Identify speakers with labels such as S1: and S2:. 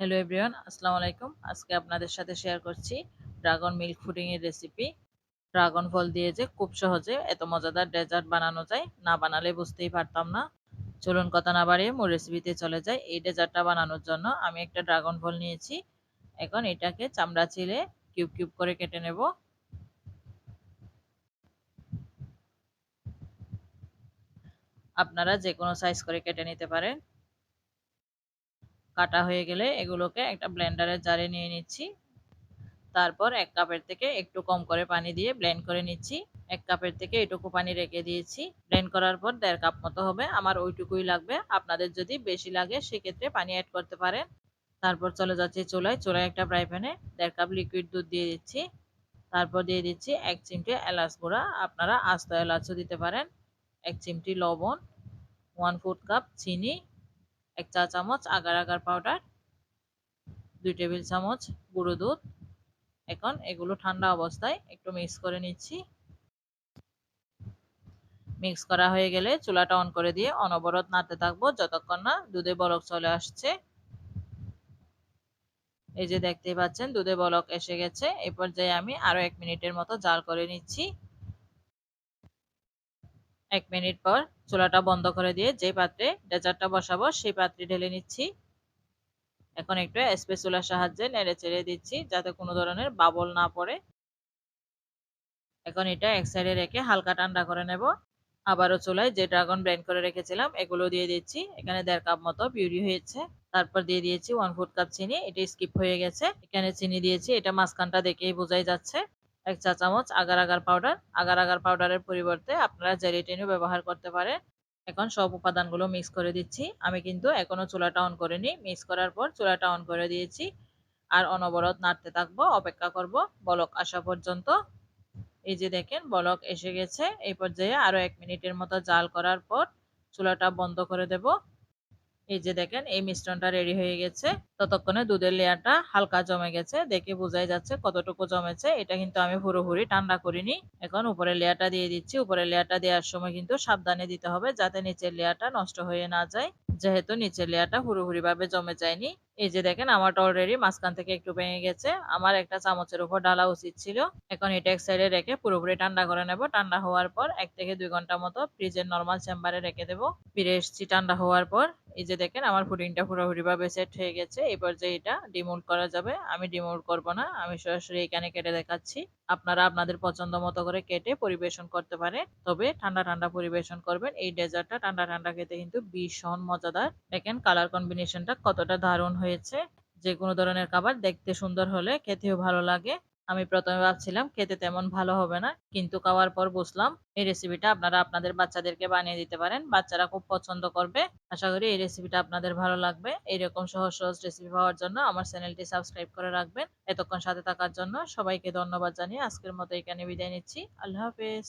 S1: Hello everyone, আসসালামু আলাইকুম। আজকে আপনাদের সাথে শেয়ার করছি ড্রাগন মিল্ক পুডিং এর রেসিপি। ড্রাগন ফল দিয়ে যে খুব সহজে এত মজাদার ডেজার্ট বানানো যায়, না বানালে বুঝতেই পারতাম না। চলুন কথা না বাড়িয়ে মূল রেসিপিতে চলে যাই। এই ডেজার্টটা বানানোর জন্য আমি একটা ড্রাগন ফল নিয়েছি। এখন এটাকে চামড়া ছিলে কিউব কিউব করে কেটে নেব। আপনারা যে কোনো সাইজ করে কেটে নিতে পারেন। কাটা হয়ে গেলে এগুলোকে একটা ব্লেন্ডারের জারে নিয়ে নিচ্ছি। তারপর ১ কাপের থেকে একটু কম করে পানি দিয়ে ব্লেন্ড করে নিচ্ছি। ১ কাপের থেকে এটুকু পানি রেখে দিয়েছি। ব্লেন্ড করার পর ১.৫ কাপ মতো হবে। আমার ওইটুকুই লাগবে। আপনাদের যদি বেশি লাগে সেক্ষেত্রে পানি এড করতে পারেন। তারপর চলে যাচ্ছি চুলায়। চুলায় একটা ফ্রাই প্যানে ১.৫ কাপ লিকুইড দুধ দিয়ে দিচ্ছি। তারপর দিয়ে দিচ্ছি ১ চিমটে এলাচ গুঁড়া। আপনারা আস্ত এলাচও দিতে পারেন। ১ চিমটি লবণ, 1 ফুড কাপ চিনি, ১ চা চামচ আগার আগার পাউডার, ২ টেবিল চামচ গুঁড়ো দুধ। এখন এগুলো ঠান্ডা অবস্থায় একটু মিক্স করে নিচ্ছি। মিক্স করা হয়ে গেলে চুলাটা অন করে দিয়ে অনবরত নাড়তে থাকবো যতক্ষণ না দুধে বলক চলে আসছে। এই যে দেখতেই পাচ্ছেন দুধে বলক এসে গেছে। এই পর্যায়ে আমি আরো ১ মিনিটের মতো জাল করে নিচ্ছি। ১ মিনিট পর চুলাটা বন্ধ করে দিয়ে যে পাত্রে ডেজার্টটা বসাবো সেই পাত্রে ঢেলে নিচ্ছি। এখন একটু স্প্যাচুলার সাহায্যে নেড়ে চেড়ে দিচ্ছি যাতে কোনো ধরনের বাবল না পড়ে। এখন এটা এক সাইডে রেখে হালকা ঠান্ডা করে নেব। আবারও চুলায় যে ড্রাগন ব্লেন্ড করে রেখেছিলাম এগুলো দিয়ে দিচ্ছি। এখানে ১.৫ কাপ মতো পিউরি হয়েছে। তারপর দিয়ে দিয়েছি 1 ফুড কাপ চিনি। এটা স্কিপ হয়ে গেছে। এখানে চিনি দিয়েছি, এটা মাঝখানটা দেখেই বোঝাই যাচ্ছে। ১ চা চামচ agar agar powder. Agar agar পাউডারের পরিবর্তে আপনারা জেলিটিনও ব্যবহার করতে পারেন। এখন সব উপাদানগুলো মিক্স করে দিচ্ছি। আমি কিন্তু এখনো চুলাটা অন করিনি। মিক্স করার পর চুলাটা অন করে দিয়েছি। আর অনবরত নাড়তে থাকবো, অপেক্ষা করব বলক আসা পর্যন্ত। এই যে দেখেন বলক এসে গেছে। এই পর্যায়ে আরো ১ মিনিটের মতো জাল করার পর চুলাটা বন্ধ করে দেব। এই যে দেখেন এই মিশ্রণটা রেডি হয়ে গেছে। ততক্ষণে দুধের লেয়ারটা হালকা জমে গেছে, দেখে বোঝাই যাচ্ছে কতটুকু জমেছে। এটা কিন্তু আমি পুরোপুরি ঠান্ডা করিনি। এখন উপরের লেয়ারটা দিয়ে দিচ্ছি। উপরের লেয়ারটা দেওয়ার সময় কিন্তু সাবধানে দিতে হবে যাতে নিচের লেয়ারটা নষ্ট হয়ে না যায়, যেহেতু নিচের লেয়ারটা পুরোপুরি ভাবে জমে যায়নি। এই যে দেখেন আমারটা অলরেডি মাঝখান থেকে একটু ভেঙে গেছে। আমার একটা চামচের উপর ঢালা উচিত ছিল। এখন এটা এক সাইডে রেখে পুরোপুরি ঠান্ডা করে নেব। ঠান্ডা হওয়ার পর ১ থেকে ২ ঘন্টা মতো ফ্রিজের নরমাল চেম্বারে রেখে দেব। ফিরে এসেছি ঠান্ডা হওয়ার পর। এই যে দেখেন আমার পুডিংটা পুরোপুরি ভাবে সেট হয়ে গেছে। এই পর্যায়ে এটা ডিমোল্ড করা যাবে। আমি ডিমোল্ড করব না, আমি সরাসরি এখানে কেটে দেখাচ্ছি। আপনারা আপনাদের পছন্দ মতো করে কেটে পরিবেশন করতে পারেন, তবে ঠান্ডা ঠান্ডা পরিবেশন করবেন। এই ডেজার্টটা ঠান্ডা ঠান্ডা খেতে কিন্তু ভীষণ মজাদার। দেখেন কালার কম্বিনেশনটা কতটা দারুণ হয়েছে। যে কোনো ধরনের খাবার দেখতে সুন্দর হলে খেতেও ভালো লাগে। আমি প্রথমে ভাবছিলাম খেতে তেমন ভালো হবে না, কিন্তু খাওয়ার পর বুঝলাম এই রেসিপিটা আপনারা আপনাদের বাচ্চাদেরকে বানিয়ে দিতে পারেন, বাচ্চারা খুব পছন্দ করবে। আশা করি এই রেসিপিটা আপনাদের ভালো লাগবে। এইরকম সহজ সহজ রেসিপি পাওয়ার জন্য আমার চ্যানেলটি সাবস্ক্রাইব করে রাখবেন। এতক্ষণ সাথে থাকার জন্য সবাইকে ধন্যবাদ জানিয়ে আজকের মতো এখানে বিদায় নিচ্ছি। আল্লাহ হাফেজ।